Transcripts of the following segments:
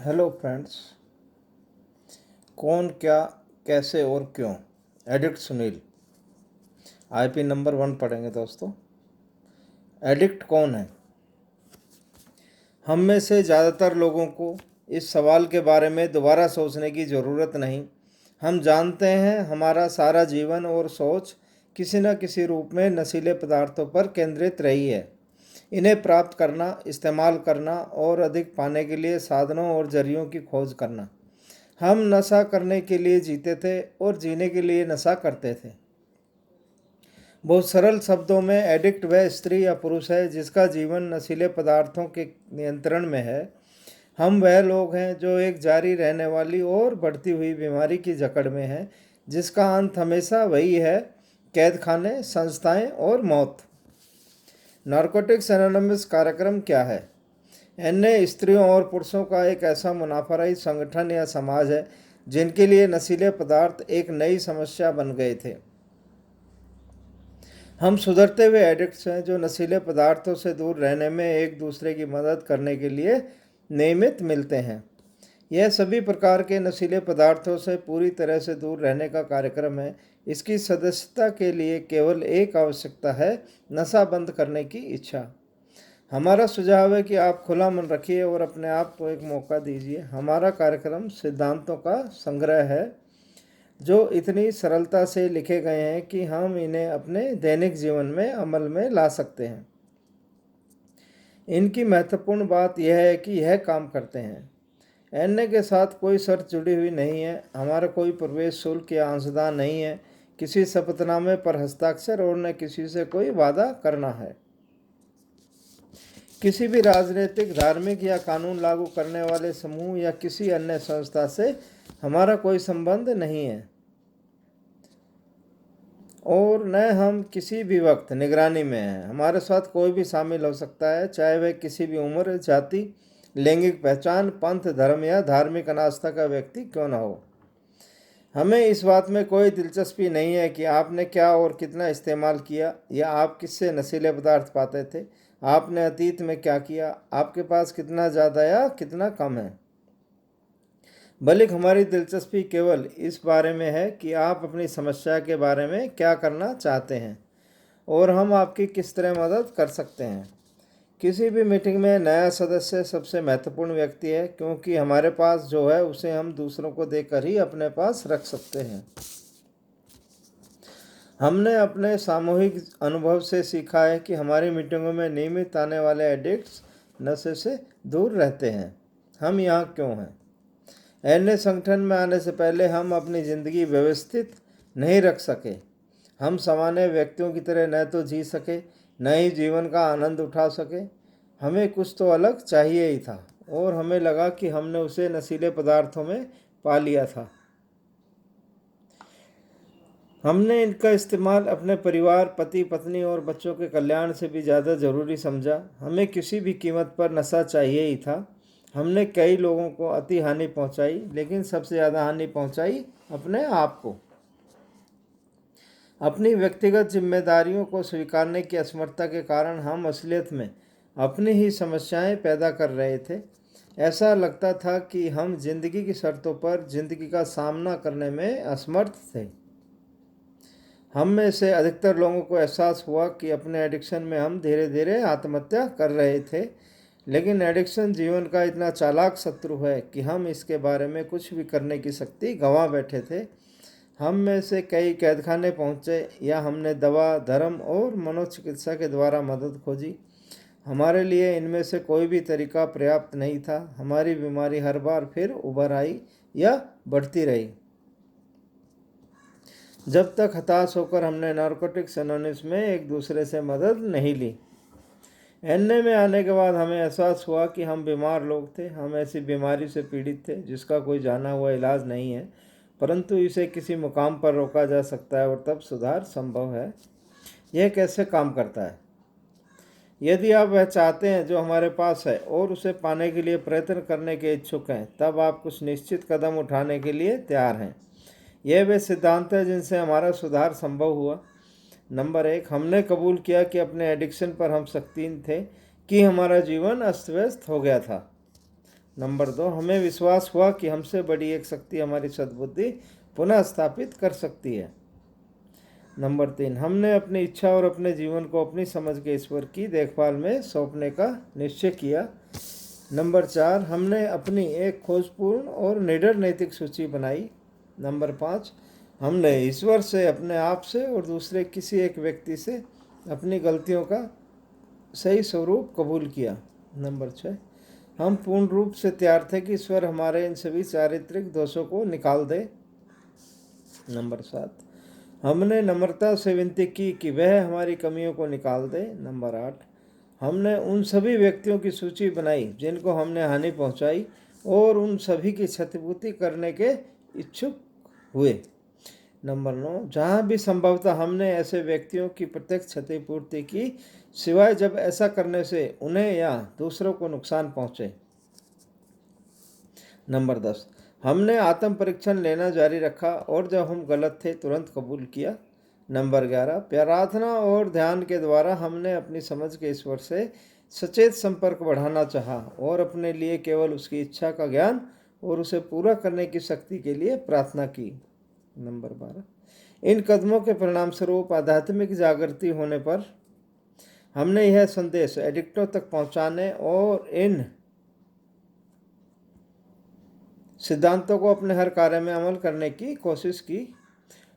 Hello friends. कौन, क्या, कैसे और क्यों? एडिक्ट सुनील। आईपी नंबर 1 पढ़ेंगे दोस्तों। एडिक्ट कौन है? हम में से ज़्यादातर लोगों को इस सवाल के बारे में दोबारा सोचने की ज़रूरत नहीं। हम जानते हैं हमारा सारा जीवन और सोच किसी न किसी रूप में नशीले पदार्थों पर केंद्रित रही है। इन्हें प्राप्त करना, इस्तेमाल करना और अधिक पाने के लिए साधनों और जरियों की खोज करना। हम नशा करने के लिए जीते थे और जीने के लिए नशा करते थे। बहुत सरल शब्दों में एडिक्ट वह स्त्री या पुरुष है जिसका जीवन नशीले पदार्थों के नियंत्रण में है। हम वह लोग हैं जो एक जारी रहने वाली और बढ़ती हुई बीमारी की जकड़ में हैं, जिसका अंत हमेशा वही है: कैद खाने, संस्थाएं और मौत। नारकोटिक्स एनोनिमस कार्यक्रम क्या है? अन्य स्त्रियों और पुरुषों का एक ऐसा मुनाफरही संगठन या समाज है जिनके लिए नशीले पदार्थ एक नई समस्या बन गए थे। हम सुधरते हुए एडिक्ट्स हैं जो नशीले पदार्थों से दूर रहने में एक दूसरे की मदद करने के लिए नियमित मिलते हैं। यह सभी प्रकार के नशीले पदार्थों से पूरी तरह से दूर रहने का कार्यक्रम है। इसकी सदस्यता के लिए केवल एक आवश्यकता है: नशा बंद करने की इच्छा। हमारा सुझाव है कि आप खुला मन रखिए और अपने आप को एक मौका दीजिए। हमारा कार्यक्रम सिद्धांतों का संग्रह है जो इतनी सरलता से लिखे गए हैं कि हम इन्हें अपने दैनिक जीवन में अमल में ला सकते हैं। इनकी महत्वपूर्ण बात यह है कि यह काम करते हैं। एनए के साथ कोई शर्त जुड़ी हुई नहीं है। हमारा कोई प्रवेश शुल्क या अंशदान नहीं है, किसी शपथनामे पर हस्ताक्षर और न किसी से कोई वादा करना है। किसी भी राजनीतिक, धार्मिक या कानून लागू करने वाले समूह या किसी अन्य संस्था से हमारा कोई संबंध नहीं है और न हम किसी भी वक्त निगरानी में हैं। हमारे साथ कोई भी शामिल हो सकता है, चाहे वह किसी भी उम्र, जाति, लैंगिक पहचान, पंथ, धर्म या धार्मिक अनास्था का व्यक्ति क्यों न हो। हमें इस बात में कोई दिलचस्पी नहीं है कि आपने क्या और कितना इस्तेमाल किया या आप किससे नशीले पदार्थ पाते थे। आपने अतीत में क्या किया, आपके पास कितना ज़्यादा या कितना कम है। बल्कि हमारी दिलचस्पी केवल इस बारे में है कि आप अपनी समस्या के बारे में क्या करना चाहते हैं और हम आपकी किस तरह मदद कर सकते हैं। किसी भी मीटिंग में नया सदस्य सबसे महत्वपूर्ण व्यक्ति है, क्योंकि हमारे पास जो है उसे हम दूसरों को देकर ही अपने पास रख सकते हैं। हमने अपने सामूहिक अनुभव से सीखा है कि हमारी मीटिंगों में नियमित आने वाले एडिक्ट्स नशे से दूर रहते हैं। हम यहाँ क्यों हैं? एनए संगठन में आने से पहले हम अपनी ज़िंदगी व्यवस्थित नहीं रख सके। हम सामान्य व्यक्तियों की तरह न तो जी सके, न ही जीवन का आनंद उठा सके। हमें कुछ तो अलग चाहिए ही था और हमें लगा कि हमने उसे नशीले पदार्थों में पा लिया था। हमने इनका इस्तेमाल अपने परिवार, पति, पत्नी और बच्चों के कल्याण से भी ज़्यादा ज़रूरी समझा। हमें किसी भी कीमत पर नशा चाहिए ही था। हमने कई लोगों को अति हानि पहुंचाई, लेकिन सबसे ज़्यादा हानि पहुंचाई अपने आप को। अपनी व्यक्तिगत जिम्मेदारियों को स्वीकारने की असमर्थता के कारण हम असलियत में अपनी ही समस्याएं पैदा कर रहे थे। ऐसा लगता था कि हम जिंदगी की शर्तों पर जिंदगी का सामना करने में असमर्थ थे। हम में से अधिकतर लोगों को एहसास हुआ कि अपने एडिक्शन में हम धीरे धीरे आत्महत्या कर रहे थे। लेकिन एडिक्शन जीवन का इतना चालाक शत्रु है कि हम इसके बारे में कुछ भी करने की शक्ति गंवा बैठे थे। हम में से कई कैदखाने पहुँचे या हमने दवा, धर्म और मनोचिकित्सा के द्वारा मदद खोजी। हमारे लिए इनमें से कोई भी तरीका पर्याप्त नहीं था। हमारी बीमारी हर बार फिर उभर आई या बढ़ती रही, जब तक हताश होकर हमने नारकोटिक्स एनोनिमस में एक दूसरे से मदद नहीं ली। एनए में आने के बाद हमें एहसास हुआ कि हम बीमार लोग थे। हम ऐसी बीमारी से पीड़ित थे जिसका कोई जाना हुआ इलाज नहीं है, परंतु इसे किसी मुकाम पर रोका जा सकता है और तब सुधार संभव है। यह कैसे काम करता है? यदि आप वह चाहते हैं जो हमारे पास है और उसे पाने के लिए प्रयत्न करने के इच्छुक हैं, तब आप कुछ निश्चित कदम उठाने के लिए तैयार हैं। यह वे सिद्धांत है जिनसे हमारा सुधार संभव हुआ। नंबर 1, हमने कबूल किया कि अपने एडिक्शन पर हम शक्तिहीन थे, कि हमारा जीवन अस्त व्यस्त हो गया था। नंबर 2, हमें विश्वास हुआ कि हमसे बड़ी एक शक्ति हमारी सद्बुद्धि पुनः स्थापित कर सकती है। नंबर 3, हमने अपनी इच्छा और अपने जीवन को अपनी समझ के ईश्वर की देखभाल में सौंपने का निश्चय किया। नंबर 4, हमने अपनी एक खोजपूर्ण और निडर नैतिक सूची बनाई। नंबर 5, हमने ईश्वर से, अपने आप से और दूसरे किसी एक व्यक्ति से अपनी गलतियों का सही स्वरूप कबूल किया। नंबर 6, हम पूर्ण रूप से तैयार थे कि ईश्वर हमारे इन सभी चारित्रिक दोषों को निकाल दे। नंबर 7, हमने नम्रता से विनती की कि वह हमारी कमियों को निकाल दे। नंबर 8, हमने उन सभी व्यक्तियों की सूची बनाई जिनको हमने हानि पहुंचाई और उन सभी की क्षतिपूर्ति करने के इच्छुक हुए। नंबर 9, जहाँ भी संभवतः हमने ऐसे व्यक्तियों की प्रत्यक्ष क्षतिपूर्ति की, सिवाय जब ऐसा करने से उन्हें या दूसरों को नुकसान पहुंचे। नंबर 10, हमने आत्म परीक्षण लेना जारी रखा और जब हम गलत थे तुरंत कबूल किया। नंबर 11, प्रार्थना और ध्यान के द्वारा हमने अपनी समझ के ईश्वर से सचेत संपर्क बढ़ाना चाहा और अपने लिए केवल उसकी इच्छा का ज्ञान और उसे पूरा करने की शक्ति के लिए प्रार्थना की। नंबर 12, इन कदमों के परिणाम स्वरूप आध्यात्मिक जागृति होने पर हमने यह संदेश एडिक्टों तक पहुंचाने और इन सिद्धांतों को अपने हर कार्य में अमल करने की कोशिश की।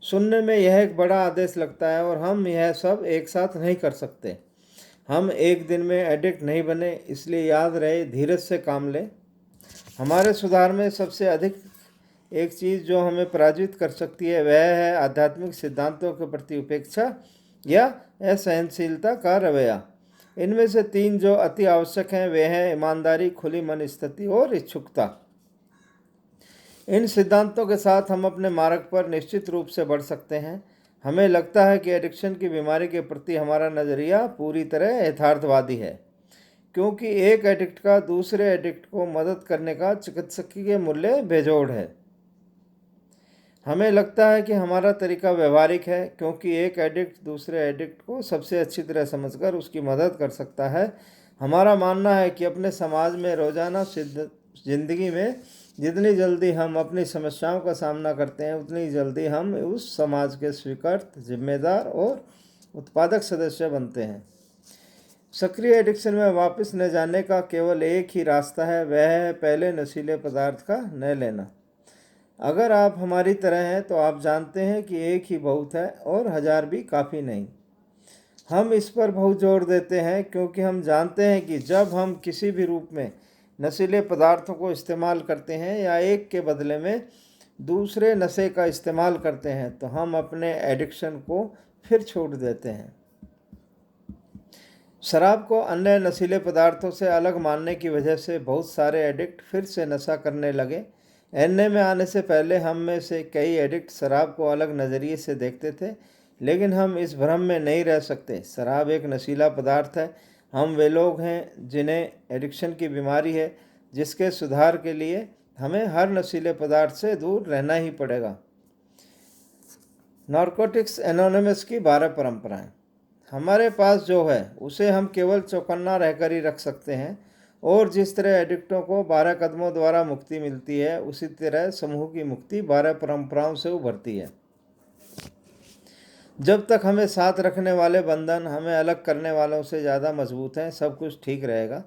सुनने में यह एक बड़ा आदेश लगता है और हम यह सब एक साथ नहीं कर सकते। हम एक दिन में एडिक्ट नहीं बने, इसलिए याद रहे, धीरज से काम लें। हमारे सुधार में सबसे अधिक एक चीज़ जो हमें पराजित कर सकती है वह है आध्यात्मिक सिद्धांतों के प्रति उपेक्षा या असहनशीलता का रवैया। इनमें से 3 जो अति आवश्यक हैं वे हैं ईमानदारी, खुली मन स्थिति और इच्छुकता। इन सिद्धांतों के साथ हम अपने मार्ग पर निश्चित रूप से बढ़ सकते हैं। हमें लगता है कि एडिक्शन की बीमारी के प्रति हमारा नज़रिया पूरी तरह यथार्थवादी है, क्योंकि एक एडिक्ट का दूसरे एडिक्ट को मदद करने का चिकित्सकीय मूल्य बेजोड़ है। हमें लगता है कि हमारा तरीका व्यवहारिक है, क्योंकि एक एडिक्ट दूसरे एडिक्ट को सबसे अच्छी तरह समझकर उसकी मदद कर सकता है। हमारा मानना है कि अपने समाज में रोज़ाना जिंदगी में जितनी जल्दी हम अपनी समस्याओं का सामना करते हैं उतनी जल्दी हम उस समाज के स्वीकृत, जिम्मेदार और उत्पादक सदस्य बनते हैं। सक्रिय एडिक्शन में वापस न जाने का केवल एक ही रास्ता है, वह है पहले नशीले पदार्थ का न लेना। अगर आप हमारी तरह हैं तो आप जानते हैं कि एक ही बहुत है और 1000 भी काफ़ी नहीं। हम इस पर बहुत जोर देते हैं क्योंकि हम जानते हैं कि जब हम किसी भी रूप में नशीले पदार्थों को इस्तेमाल करते हैं या एक के बदले में दूसरे नशे का इस्तेमाल करते हैं तो हम अपने एडिक्शन को फिर छोड़ देते हैं। शराब को अन्य नशीले पदार्थों से अलग मानने की वजह से बहुत सारे एडिक्ट फिर से नशा करने लगे। एनए में आने से पहले हम में से कई एडिक्ट शराब को अलग नज़रिए से देखते थे, लेकिन हम इस भ्रम में नहीं रह सकते। शराब एक नशीला पदार्थ है। हम वे लोग हैं जिन्हें एडिक्शन की बीमारी है, जिसके सुधार के लिए हमें हर नशीले पदार्थ से दूर रहना ही पड़ेगा। नारकोटिक्स एनोनिमस की 12 परंपराएं। हमारे पास जो है उसे हम केवल चौकन्ना रहकर ही रख सकते हैं, और जिस तरह एडिक्टों को 12 कदमों द्वारा मुक्ति मिलती है उसी तरह समूह की मुक्ति 12 परंपराओं से उभरती है। जब तक हमें साथ रखने वाले बंधन हमें अलग करने वालों से ज़्यादा मजबूत हैं, सब कुछ ठीक रहेगा।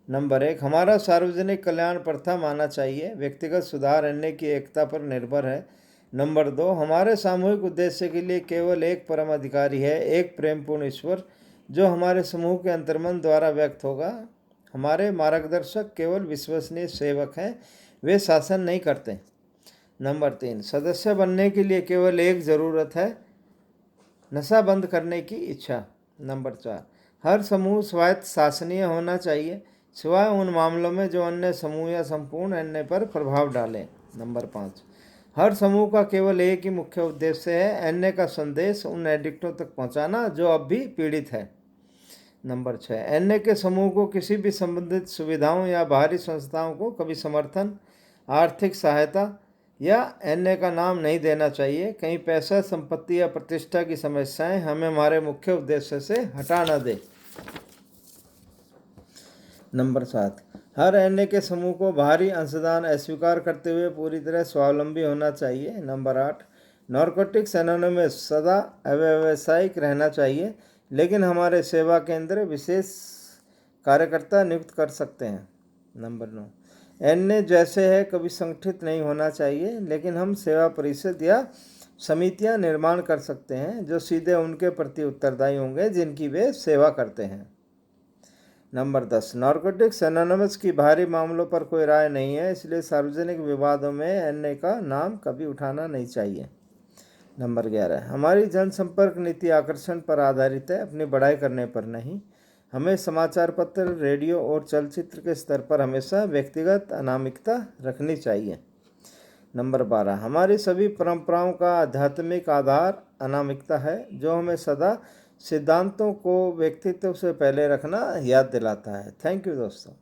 नंबर 1, हमारा सार्वजनिक कल्याण प्रथम आना चाहिए। व्यक्तिगत सुधार अन्य की एकता पर निर्भर है। नंबर 2, हमारे सामूहिक उद्देश्य के लिए केवल एक परम अधिकारी है, एक प्रेमपूर्ण ईश्वर जो हमारे समूह के अंतर्मन द्वारा व्यक्त होगा। हमारे मार्गदर्शक केवल विश्वसनीय सेवक हैं, वे शासन नहीं करते। नंबर 3, सदस्य बनने के लिए केवल एक ज़रूरत है, नशा बंद करने की इच्छा। नंबर 4, हर समूह स्वायत्त शासनीय होना चाहिए, सिवाय उन मामलों में जो अन्य समूह या संपूर्ण अन्य पर प्रभाव डालें। नंबर 5, हर समूह का केवल एक ही मुख्य उद्देश्य है, अन्य का संदेश उन एडिक्टों तक पहुंचाना जो अब भी पीड़ित है। नंबर 6, अन्य के समूह को किसी भी संबंधित सुविधाओं या बाहरी संस्थाओं को कभी समर्थन, आर्थिक सहायता या अन्य का नाम नहीं देना चाहिए। कहीं पैसा, संपत्ति या प्रतिष्ठा की समस्याएं हमें हमारे मुख्य उद्देश्य से हटा न दे। नंबर 7, हर एनए के समूह को बाहरी अंशदान अस्वीकार करते हुए पूरी तरह स्वावलंबी होना चाहिए। नंबर 8, नारकोटिक्स एनोनिमस सदा अव्यावसायिक रहना चाहिए, लेकिन हमारे सेवा केंद्र विशेष कार्यकर्ता नियुक्त कर सकते हैं। नंबर 9, एनए जैसे है कभी संगठित नहीं होना चाहिए, लेकिन हम सेवा परिषद या समितियां निर्माण कर सकते हैं जो सीधे उनके प्रति उत्तरदायी होंगे जिनकी वे सेवा करते हैं। नंबर 10, नारकोटिक्स एनोनिमस की बाहरी मामलों पर कोई राय नहीं है, इसलिए सार्वजनिक विवादों में एनए का नाम कभी उठाना नहीं चाहिए। नंबर 11, हमारी जनसंपर्क नीति आकर्षण पर आधारित है, अपनी बढ़ाई करने पर नहीं। हमें समाचार पत्र, रेडियो और चलचित्र के स्तर पर हमेशा व्यक्तिगत अनामिकता रखनी चाहिए। नंबर 12, हमारी सभी परंपराओं का आध्यात्मिक आधार अनामिकता है, जो हमें सदा सिद्धांतों को व्यक्तित्व से पहले रखना याद दिलाता है। थैंक यू दोस्तों।